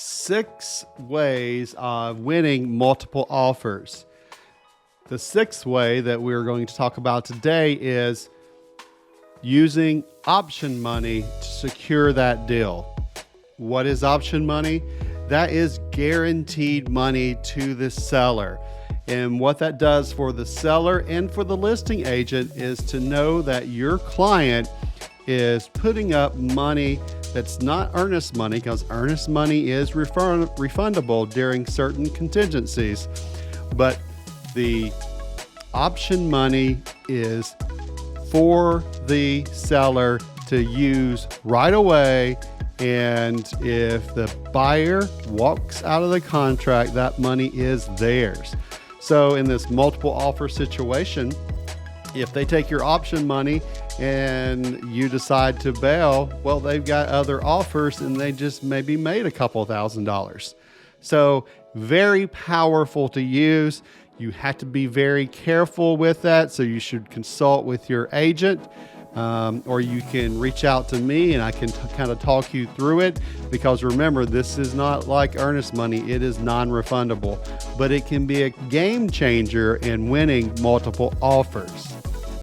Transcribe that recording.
6 ways of winning multiple offers. The 6th way that we're going to talk about today is using option money to secure that deal. What is option money? That is guaranteed money to the seller. And what that does for the seller and for the listing agent is to know that your client is putting up money that's not earnest money, because earnest money is refundable during certain contingencies. But the option money is for the seller to use right away. And if the buyer walks out of the contract, that money is theirs. So in this multiple offer situation, if they take your option money and you decide to bail, well, they've got other offers and they just maybe made a couple $1,000s. So very powerful to use. You have to be very careful with that. So you should consult with your agent, or you can reach out to me and I can kind of talk you through it, because remember, this is not like earnest money. It is non-refundable, but it can be a game changer in winning multiple offers.